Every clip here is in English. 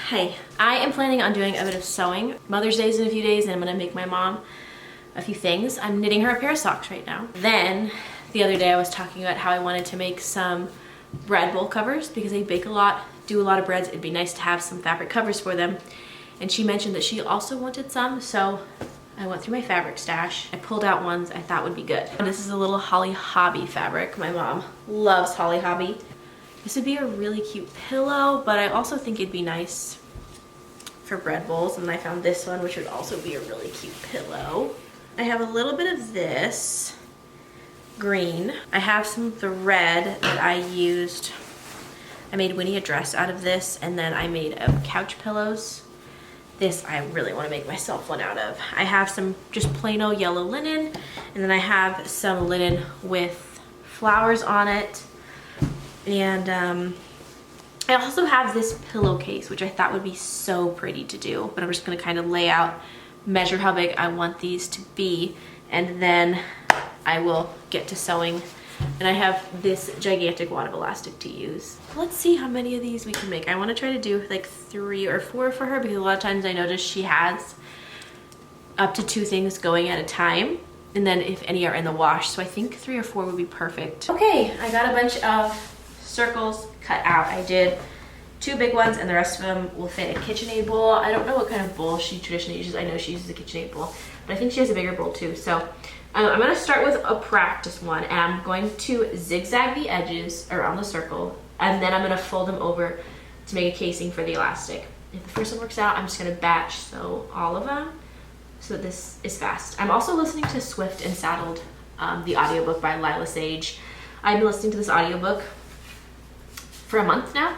Hey, I am planning on doing a bit of sewing. Mother's Day is in a few days and I'm gonna make my mom a few things. I'm knitting her a pair of socks right now. Then the other day I was talking about how I wanted to make some bread bowl covers because I bake a lot, do a lot of breads. It'd be nice to have some fabric covers for them. And she mentioned that she also wanted some, so I went through my fabric stash. I pulled out ones I thought would be good. And this is a little Holly Hobby fabric. My mom loves Holly Hobby. This would be a really cute pillow, but I also think it'd be nice for bread bowls. And I found this one, which would also be a really cute pillow. I have a little bit of this green. I have some of the red that I used. I made Winnie a dress out of this, and then I made couch pillows. This I really want to make myself one out of. I have some just plain old yellow linen, and then I have some linen with flowers on it. And I also have this pillowcase, which I thought would be so pretty to do, but I'm just gonna kind of lay out, measure how big I want these to be, and then I will get to sewing. And I have this gigantic wad of elastic to use. Let's see how many of these we can make. I want to try to do like 3 or 4 for her because a lot of times I notice she has up to 2 things going at a time, and then if any are in the wash. So I think 3 or 4 would be perfect. Okay, I got a bunch of circles cut out. I did 2 big ones and the rest of them will fit a KitchenAid bowl. I don't know what kind of bowl she traditionally uses. I know she uses a KitchenAid bowl, but I think she has a bigger bowl too. So I'm going to start with a practice one, and I'm going to zigzag the edges around the circle, and then I'm going to fold them over to make a casing for the elastic. If the first one works out, I'm just going to batch sew all of them so that this is fast. I'm also listening to Swift and Saddled, the audiobook by Lila Sage. I've been listening to this audiobook for a month now.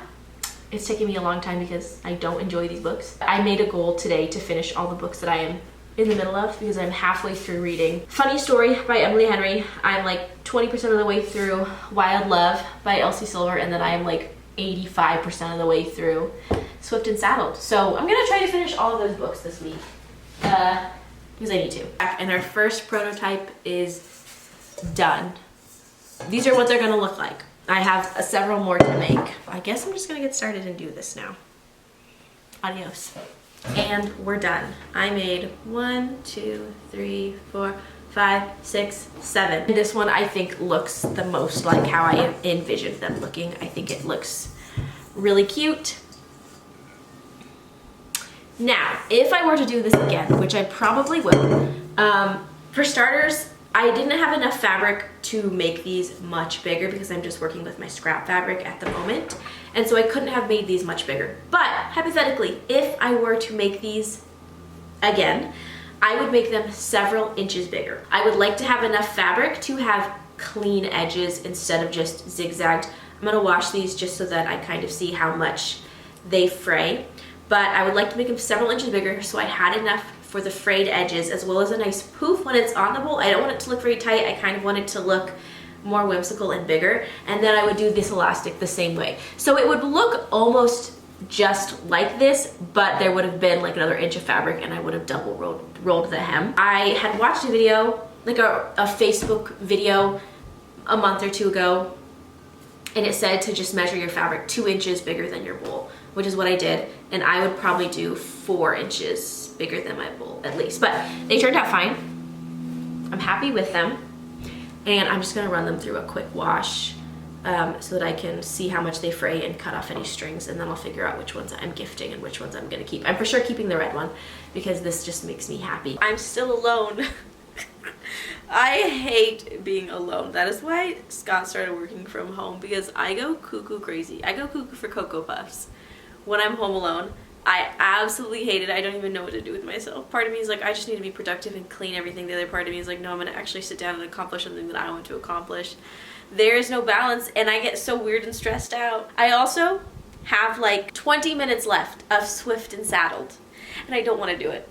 It's taken me a long time because I don't enjoy these books. I made a goal today to finish all the books that I am in the middle of because I'm halfway through reading Funny Story by Emily Henry. I'm like 20% of the way through Wild Love by Elsie Silver, and then I am like 85% of the way through Swift and Saddled. So I'm gonna try to finish all of those books this week because I need to. And our first prototype is done. These are what they're gonna look like. I have several more to make. I guess I'm just gonna get started and do this now. Adios. And we're done. I made 1, 2, 3, 4, 5, 6, 7. And this one I think looks the most like how I envisioned them looking. I think it looks really cute. Now, if I were to do this again, which I probably will, for starters, I didn't have enough fabric to make these much bigger because I'm just working with my scrap fabric at the moment. And so I couldn't have made these much bigger. But hypothetically, if I were to make these again, I would make them several inches bigger. I would like to have enough fabric to have clean edges instead of just zigzagged. I'm gonna wash these just so that I kind of see how much they fray. But I would like to make them several inches bigger so I had enough for the frayed edges as well as a nice poof when it's on the bowl. I don't want it to look very tight. I kind of want it to look more whimsical and bigger. And then I would do this elastic the same way. So it would look almost just like this, but there would have been like another inch of fabric and I would have double rolled the hem. I had watched a video, like a Facebook video a month or 2 ago, and it said to just measure your fabric 2 inches bigger than your bowl, which is what I did. And I would probably do 4 inches bigger than my bowl at least, but they turned out fine. I'm happy with them. And I'm just gonna run them through a quick wash so that I can see how much they fray and cut off any strings, and then I'll figure out which ones I'm gifting and which ones I'm gonna keep. I'm for sure keeping the red one because this just makes me happy. I'm still alone. I hate being alone. That is why Scott started working from home, because I go cuckoo crazy. I go cuckoo for Cocoa Puffs when I'm home alone. I absolutely hate it. I don't even know what to do with myself. Part of me is like, I just need to be productive and clean everything. The other part of me is like, no, I'm gonna actually sit down and accomplish something that I want to accomplish. There is no balance, and I get so weird and stressed out. I also have like 20 minutes left of Swift and Saddled, and I don't want to do it.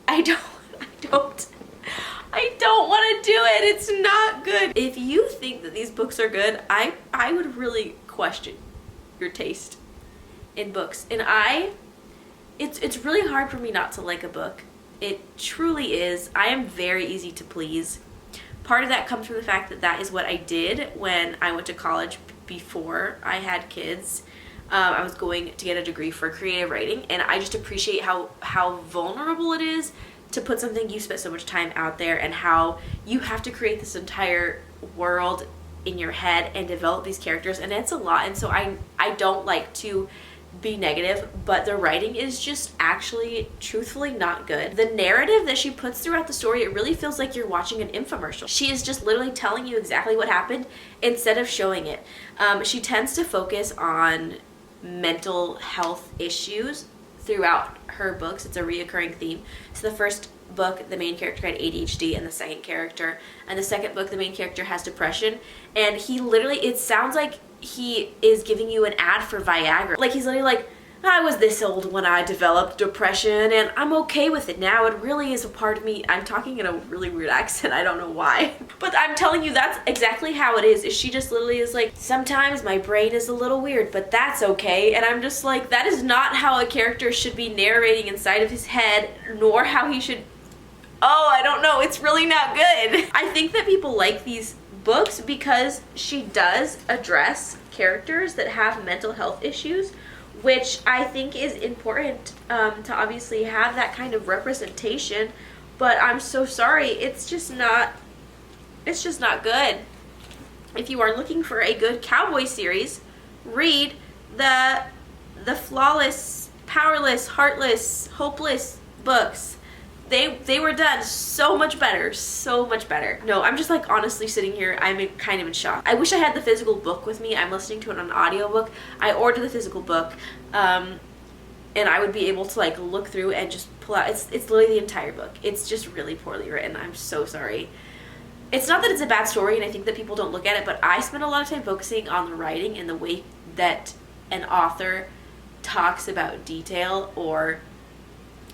I don't want to do it. It's not good. If you think that these books are good, I would really question your taste in books. And it's really hard for me not to like a book. It truly is. I am very easy to please. Part of that comes from the fact that that is what I did when I went to college before I had kids. I was going to get a degree for creative writing, and I just appreciate how vulnerable it is to put something you spent so much time out there, and how you have to create this entire world in your head and develop these characters, and it's a lot. And so I don't like to be negative, but the writing is just actually truthfully not good. The narrative that she puts throughout the story, it really feels like you're watching an infomercial. She is just literally telling you exactly what happened instead of showing it. She tends to focus on mental health issues throughout her books. It's a reoccurring theme. So the first book, the main character had ADHD, and the second book, the main character has depression, and he literally, it sounds like he is giving you an ad for Viagra. Like, he's literally like, I was this old when I developed depression, and I'm okay with it now. It really is a part of me. I'm talking in a really weird accent. I don't know why. But I'm telling you, that's exactly how it is. She just literally is like, sometimes my brain is a little weird, but that's okay. And I'm just like, that is not how a character should be narrating inside of his head, nor how he should... Oh, I don't know. It's really not good. I think that people like these books because she does address characters that have mental health issues, which I think is important to obviously have that kind of representation. But I'm so sorry, it's just not good. If you are looking for a good cowboy series, read the flawless, powerless, heartless, hopeless books. They were done so much better, so much better. No, I'm just like honestly sitting here, I'm kind of in shock. I wish I had the physical book with me. I'm listening to it on an audiobook. I ordered the physical book, and I would be able to like look through and just pull out, it's literally the entire book. It's just really poorly written. I'm so sorry. It's not that it's a bad story, and I think that people don't look at it, but I spend a lot of time focusing on the writing and the way that an author talks about detail or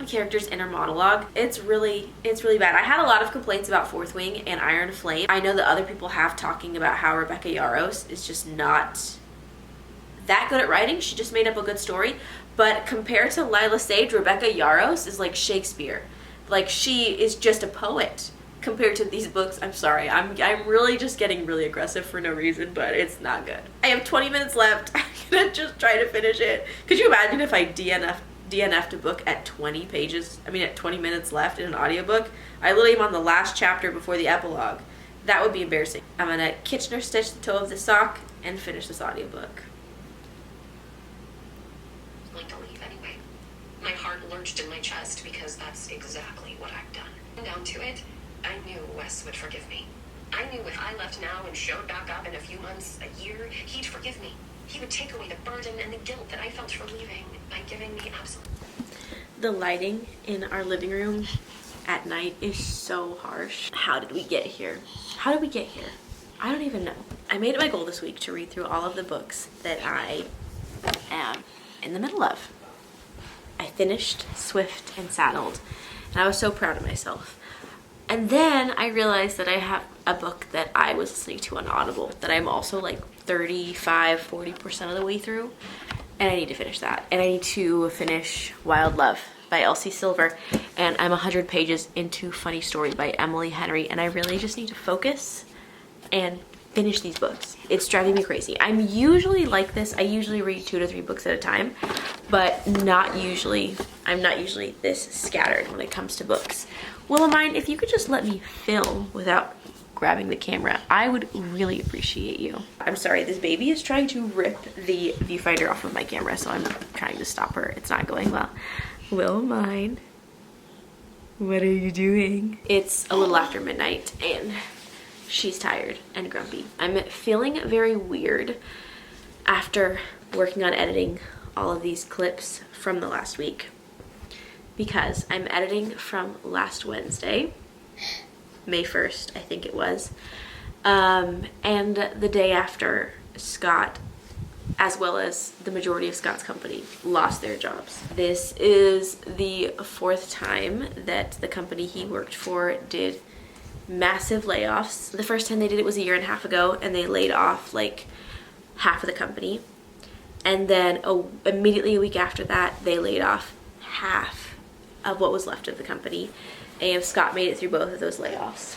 a character's inner monologue. It's really bad. I had a lot of complaints about Fourth Wing and Iron Flame. I know that other people have, talking about how Rebecca Yarros is just not that good at writing. She just made up a good story. But compared to Lila Sage, Rebecca Yarros is like Shakespeare. Like, she is just a poet compared to these books. I'm sorry. I'm really just getting really aggressive for no reason, but it's not good. I have 20 minutes left. I'm gonna just try to finish it. Could you imagine if I DNF'd a book at 20 minutes left in an audiobook? I literally am on the last chapter before the epilogue. That would be embarrassing. I'm gonna Kitchener stitch the toe of the sock and finish this audiobook. Like to leave anyway. My heart lurched in my chest because that's exactly what I've done. Down to it, I knew Wes would forgive me. I knew if I left now and showed back up in a few months, a year, he'd forgive me. He would take away the burden and the guilt that I felt for leaving by giving me absolute... The lighting in our living room at night is so harsh. How did we get here? How did we get here? I don't even know. I made it my goal this week to read through all of the books that I am in the middle of. I finished Swift and Saddled, and I was so proud of myself. And then I realized that I have a book that I was listening to on Audible that I'm also like 35-40% of the way through, and I need to finish that. And I need to finish Wild Love by Elsie Silver, and I'm 100 pages into Funny Story by Emily Henry, and I really just need to focus and finish these books. It's driving me crazy. I'm usually like this. I usually read 2 to 3 books at a time, but I'm not usually this scattered when it comes to books. Willamine, if you could just let me film without grabbing the camera, I would really appreciate you. I'm sorry, this baby is trying to rip the viewfinder off of my camera, so I'm trying to stop her. It's not going well. Willamine, what are you doing? It's a little after midnight, and she's tired and grumpy. I'm feeling very weird after working on editing all of these clips from the last week, because I'm editing from last Wednesday, May 1st, I think it was, and the day after Scott, as well as the majority of Scott's company, lost their jobs. This is the 4th time that the company he worked for did massive layoffs. The first time they did it was a year and a half ago, and they laid off like half of the company. And then immediately a week after that, they laid off half of what was left of the company, and Scott made it through both of those layoffs.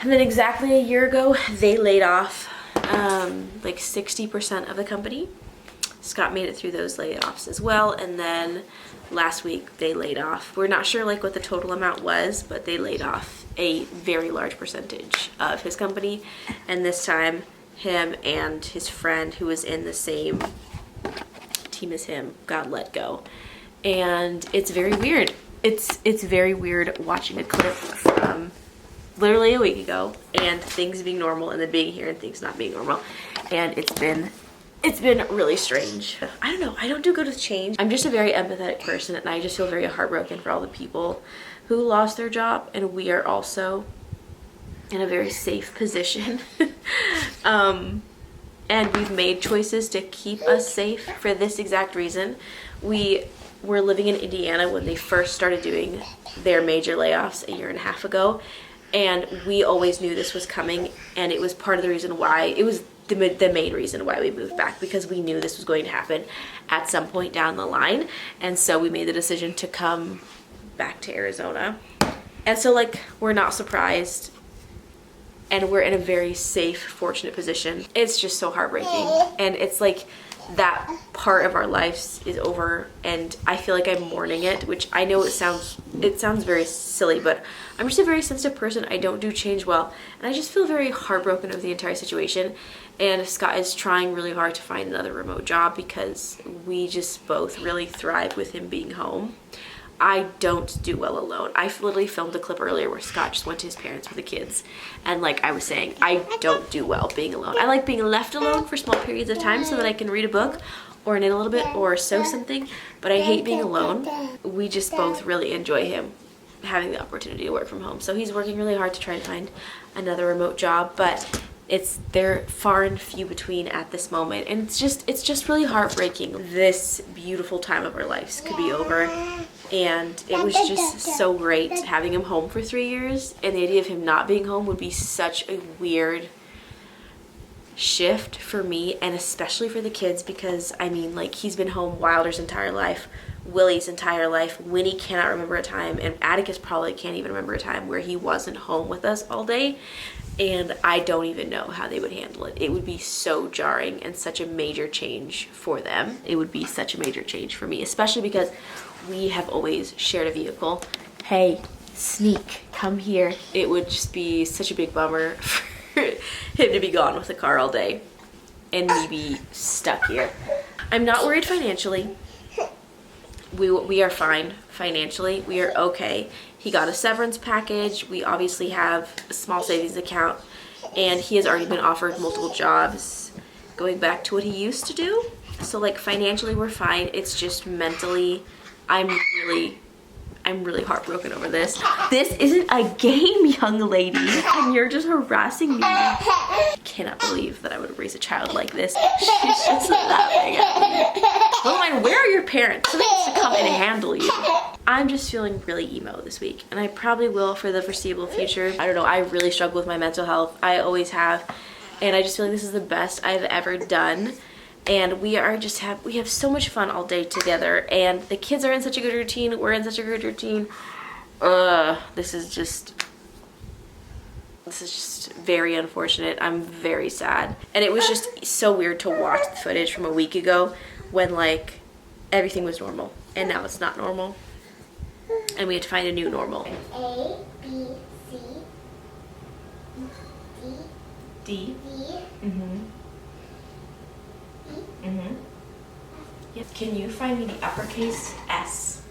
And then exactly a year ago, they laid off like 60% of the company. Scott made it through those layoffs as well, and then last week they laid off. We're not sure like what the total amount was, but they laid off a very large percentage of his company, and this time him and his friend who was in the same team as him got let go. And it's very weird. It's very weird watching a clip from literally a week ago and things being normal and then being here and things not being normal, and it's been really strange. I don't know, I don't do good with change. I'm just a very empathetic person, and I just feel very heartbroken for all the people who lost their job, and we are also in a very safe position. And we've made choices to keep us safe for this exact reason. We were living in Indiana when they first started doing their major layoffs a year and a half ago, and we always knew this was coming, and it was part of the reason why, it was the main reason why we moved back, because we knew this was going to happen at some point down the line. And so we made the decision to come back to Arizona. And so like, we're not surprised, and we're in a very safe, fortunate position. It's just so heartbreaking, and it's like that part of our lives is over, and I feel like I'm mourning it, which I know it sounds very silly, but I'm just a very sensitive person. I don't do change well, and I just feel very heartbroken over the entire situation. And Scott is trying really hard to find another remote job because we just both really thrive with him being home. I don't do well alone. I literally filmed a clip earlier where Scott just went to his parents with the kids, and like I was saying, I don't do well being alone. I like being left alone for small periods of time so that I can read a book or knit a little bit or sew something, but I hate being alone. We just both really enjoy him having the opportunity to work from home. So he's working really hard to try to find another remote job, but they're far and few between at this moment, and it's just really heartbreaking. This beautiful time of our lives could be over, and it was just so great having him home for 3 years, and the idea of him not being home would be such a weird shift for me, and especially for the kids, because I mean, like, he's been home Wilder's entire life, Willie's entire life. Winnie cannot remember a time, and Atticus probably can't even remember a time where he wasn't home with us all day. And I don't even know how they would handle it. It would be so jarring and such a major change for them. It would be such a major change for me, especially because we have always shared a vehicle. Hey, sneak, come here. It would just be such a big bummer for him to be gone with the car all day and me be stuck here. I'm not worried financially. We are fine financially. We are okay. He got a severance package. We obviously have a small savings account, and he has already been offered multiple jobs going back to what he used to do. So like, financially we're fine. It's just mentally, I'm really heartbroken over this. This isn't a game, young lady, and you're just harassing me. I cannot believe that I would raise a child like this. She's just laughing at me. Oh my, where are your parents? Somebody needs to come and handle you. I'm just feeling really emo this week, and I probably will for the foreseeable future. I don't know, I really struggle with my mental health. I always have, and I just feel like this is the best I've ever done. And we have so much fun all day together, and the kids are in such a good routine. We're in such a good routine. This is just very unfortunate. I'm very sad. And it was just so weird to watch the footage from a week ago when like everything was normal, and now it's not normal. And we have to find a new normal. A, B, C, D. D. Mm-hmm. Mm-hmm. Yes. Can you find me the uppercase S?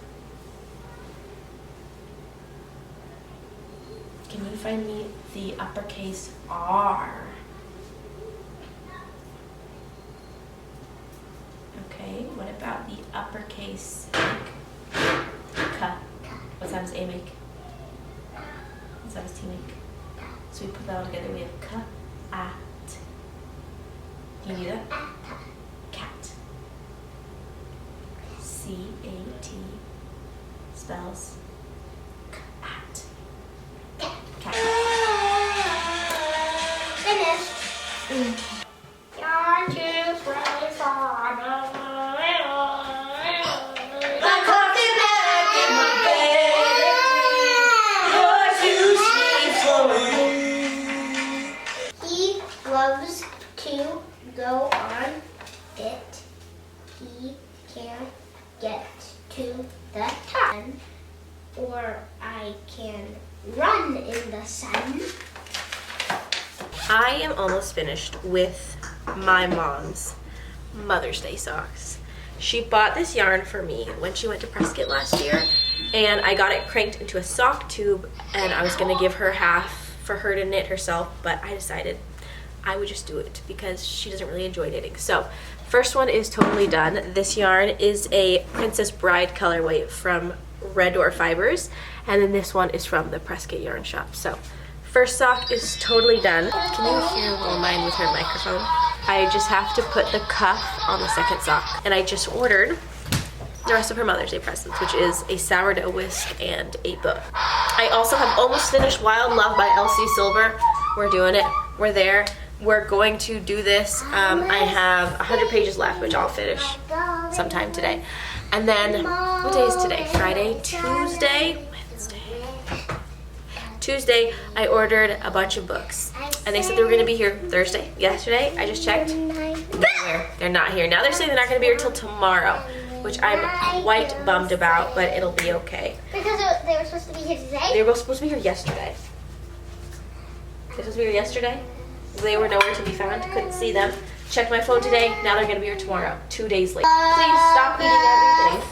Can you find me the uppercase R? Okay, what about the uppercase K? What sound does A make? What sound does T make? So we put that all together, we have K, A, T. Can you do that? Cat. C-A-T spells cat. Cat. Finished. You're too brave for He loves to go on it to the top. Or I can run in the sun. I am almost finished with my mom's Mother's Day socks. She bought this yarn for me when she went to Prescott last year, and I got it cranked into a sock tube, and I was gonna give her half for her to knit herself, but I decided I would just do it because she doesn't really enjoy knitting. So first one is totally done. This yarn is a Princess Bride colorway from Red Door Fibers, and then this one is from the Prescott Yarn Shop. So first sock is totally done. Can you hear mine with her microphone? I just have to put the cuff on the second sock, and I just ordered the rest of her Mother's Day presents, which is a sourdough whisk and a book. I also have almost finished Wild Love by Elsie Silver. We're doing it. We're there. We're going to do this. I have 100 pages left, which I'll finish sometime today. And then, what day is today? Friday? Tuesday? Wednesday? Tuesday, I ordered a bunch of books. And they said they were going to be here Thursday. Yesterday, I just checked. They're not here. Now they're saying they're not going to be here till tomorrow, which I'm quite bummed about, but it'll be okay. Because they were supposed to be here today? They were supposed to be here yesterday. They were supposed to be here yesterday. They were nowhere to be found. Couldn't see them. Checked my phone today. Now they're going to be here tomorrow. 2 days late. Please stop eating everything.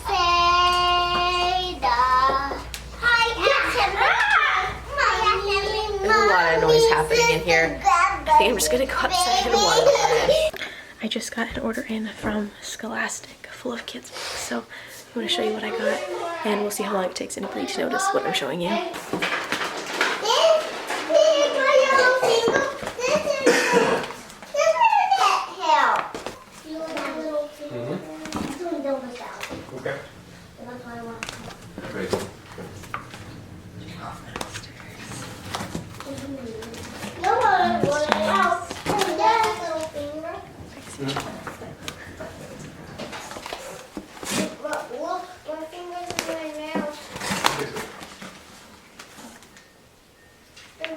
There's a lot of noise happening in here. I think I'm just going to go outside and water it. I just got an order in from Scholastic full of kids books. So I'm going to show you what I got, and we'll see how long it takes anybody to notice what I'm showing you. Okay. Great.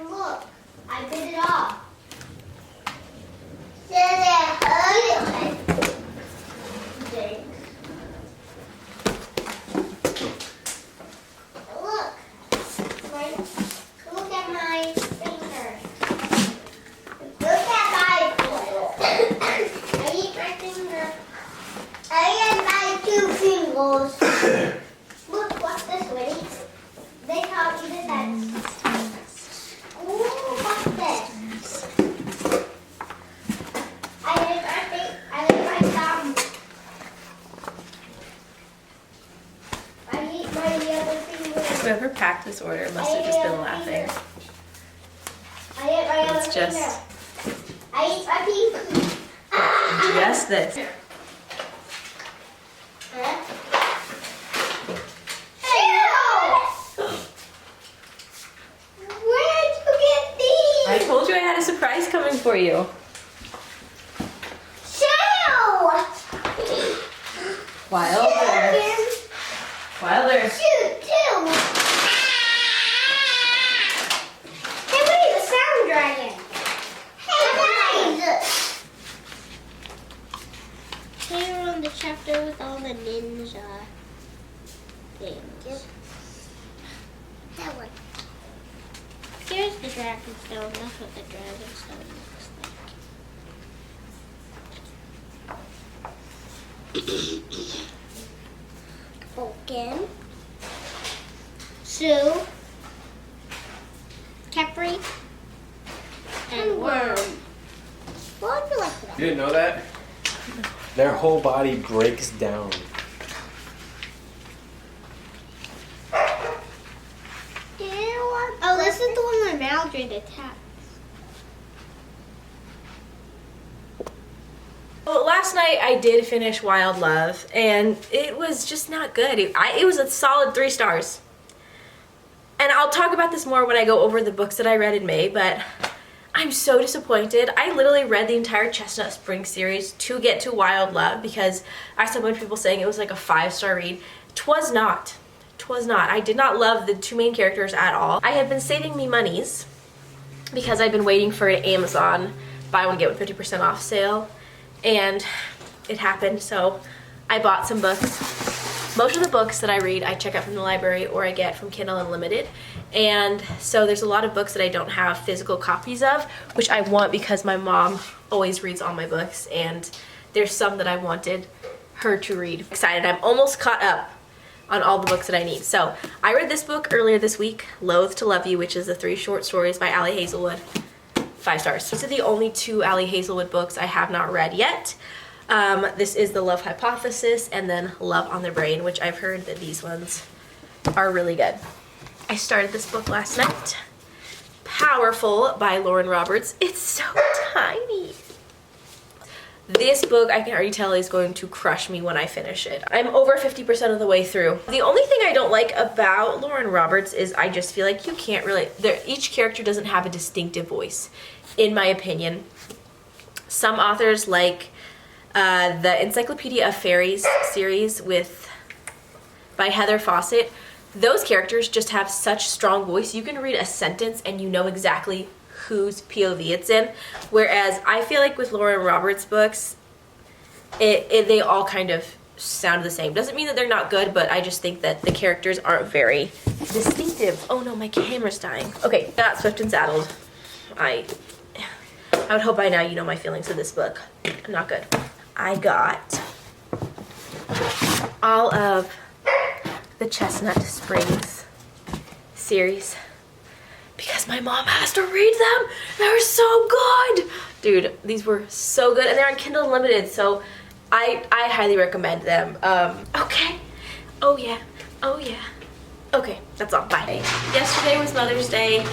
Look, I did it all. Look at my finger. Look at my finger. I eat my finger. I ate my 2 fingers. Look, what's this, Winnie? They taught you this. Ooh, what's this? I ate my thumb. I eat my other finger. Whoever packed this order must have just been laughing. I ate my other It's just, finger. I ate my pinky. just this. Where'd you get these? I told you I had a surprise coming for you. Wilder. Wilder. Shoot, too. Hey, wait, the sound dragon. Hey, guys. Here on the chapter with all the ninja things. Yep. That one. Here's the dragon stone. That's what the dragon stone looks like. Vulcan, Sue, Capri, and Worm. What would you like for that? You didn't know that? Their whole body breaks down. Oh, this is the one where Maldred attacks. Well, last night I did finish Wild Love, and it was just not good. It was a solid 3 stars. And I'll talk about this more when I go over the books that I read in May, but I'm so disappointed. I literally read the entire Chestnut Spring series to get to Wild Love because I saw a bunch of people saying it was like a 5-star read. 'Twas not. 'Twas not. I did not love the 2 main characters at all. I have been saving me monies because I've been waiting for an Amazon buy one get one 50% off sale, and it happened, so I bought some books. Most of the books that I read, I check out from the library or I get from Kindle Unlimited. And so there's a lot of books that I don't have physical copies of, which I want because my mom always reads all my books, and there's some that I wanted her to read. Excited, I'm almost caught up on all the books that I need. So I read this book earlier this week, Loathe to Love You, which is the 3 short stories by Ali Hazelwood. 5 stars. These are the only 2 Ali Hazelwood books I have not read yet. This is The Love Hypothesis and then Love on the Brain, which I've heard that these ones are really good. I started this book last night. Powerful by Lauren Roberts. It's so tiny. This book, I can already tell, is going to crush me when I finish it. I'm over 50% of the way through. The only thing I don't like about Lauren Roberts is I just feel like you can't really, each character doesn't have a distinctive voice, in my opinion. Some authors, like the Encyclopedia of Fairies series by Heather Fawcett, those characters just have such strong voice. You can read a sentence and you know exactly whose POV it's in, whereas I feel like with Lauren Roberts books, they all kind of sound the same. Doesn't mean that they're not good, but I just think that the characters aren't very distinctive. Oh no, my camera's dying. Okay, got Swift and Saddled. I would hope by now you know my feelings with this book. Not good. I got all of the Chestnut Springs series because my mom has to read them. They're so good. Dude, these were so good, and they're on Kindle Unlimited, so I highly recommend them. Okay. Oh yeah. Oh yeah. Okay, that's all. Bye. Yesterday was Mother's Day,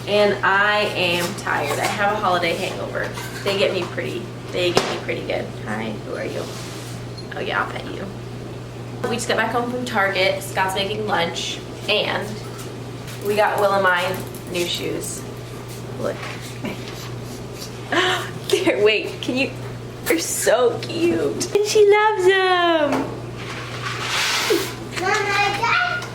and I am tired. I have a holiday hangover. They get me pretty good. Hi, who are you? Oh yeah, I'll pet you. We just got back home from Target. Scott's making lunch, and we got Will and mine new shoes. Look. There, wait, can you? They're so cute. And she loves them. Mom, I got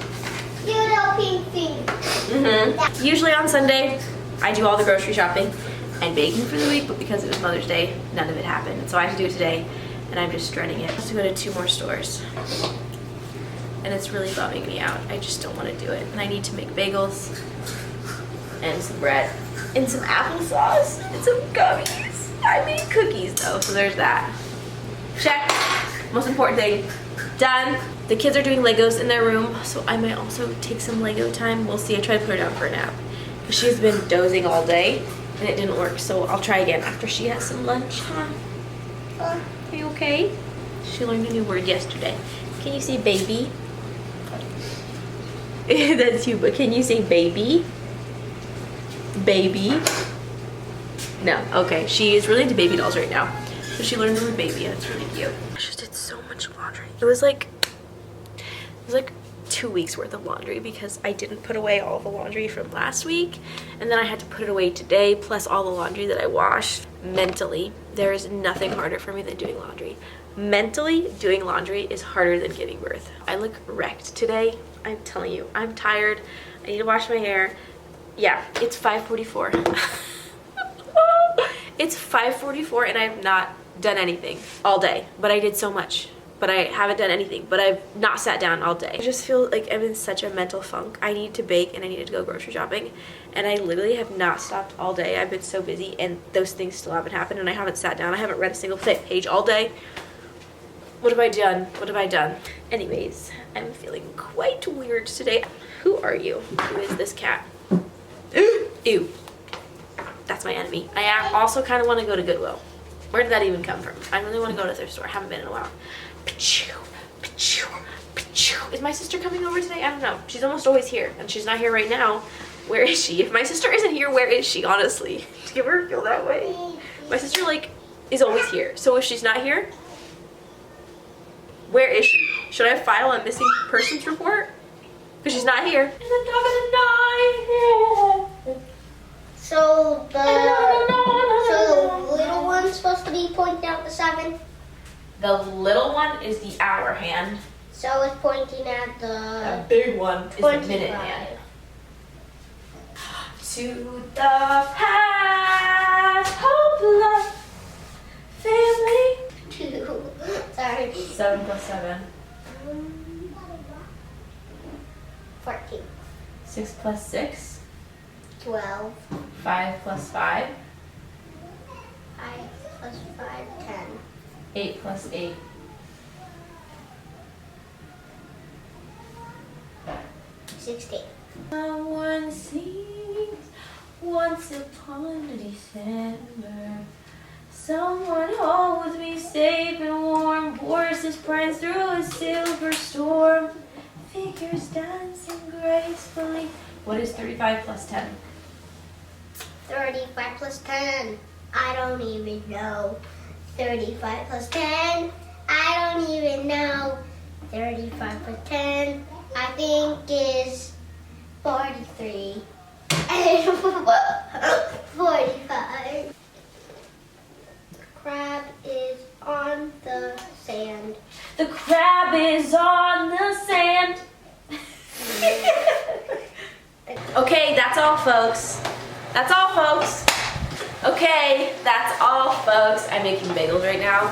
little pink thing. Usually on Sunday, I do all the grocery shopping and baking for the week, but because it was Mother's Day, none of it happened. So I have to do it today, and I'm just dreading it. I have to go to 2 more stores. And it's really bumming me out. I just don't want to do it. And I need to make bagels and some bread and some applesauce and some gummies. I made cookies though, so there's that. Check. Most important thing, done. The kids are doing Legos in their room, so I might also take some Lego time. We'll see. I tried to put her down for a nap because she's been dozing all day and it didn't work, so I'll try again after she has some lunch. Huh? Are you okay? She learned a new word yesterday. Can you say baby? That's you, but can you say baby? Baby? No, okay. She is really into baby dolls right now. So she learned the word baby, and it's really cute. I just did so much laundry. It was like 2 weeks worth of laundry because I didn't put away all the laundry from last week, and then I had to put it away today, plus all the laundry that I washed. Mentally, there is nothing harder for me than doing laundry. Mentally, doing laundry is harder than giving birth. I look wrecked today. I'm telling you, I'm tired. I need to wash my hair. Yeah, it's 5:44. It's 5:44 and I've not done anything all day, but I did so much. But I haven't done anything, but I've not sat down all day. I just feel like I'm in such a mental funk. I need to bake and I need to go grocery shopping, and I literally have not stopped all day. I've been so busy and those things still haven't happened, and I haven't sat down. I haven't read a single page all day. What have I done? What have I done? Anyways, I'm feeling quite weird today. Who are you? Who is this cat? Ew. That's my enemy. I also kind of want to go to Goodwill. Where did that even come from? I really want to go to a thrift store. I haven't been in a while. Is my sister coming over today? I don't know. She's almost always here, and she's not here right now. Where is she? If my sister isn't here, where is she, honestly? Do you ever feel that way? My sister, like, is always here. So if she's not here, where is she? Should I file a missing persons report? Because she's not here. And the dog is a 9. So the little one's supposed to be pointing out the 7. The little one is the hour hand. So it's pointing at the big one is the minute hand. To the past, hope, love, family. 2. Sorry. 7 plus 7. 6 plus 6. 12. 5 plus 5. 5 plus 5, 10. 8 plus 8. 16. Someone sings once upon a December. Someone holds me safe and warm. Horses prance through a silver storm. Figures dancing gracefully. What is 35 plus 10? 35 plus 10. I don't even know. 35 plus 10. I don't even know. 35 plus 10. I think is 43. 45. The crab is on the sand. The crab is on the sand. Okay, that's all, folks. That's all, folks. Okay, that's all, folks. I'm making bagels right now.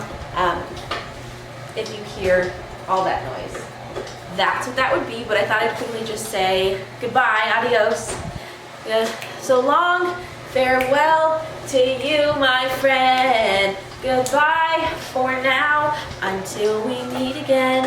If you hear all that noise, that's what that would be, but I thought I'd quickly just say goodbye, adios. So long, farewell to you, my friend. Goodbye for now, until we meet again.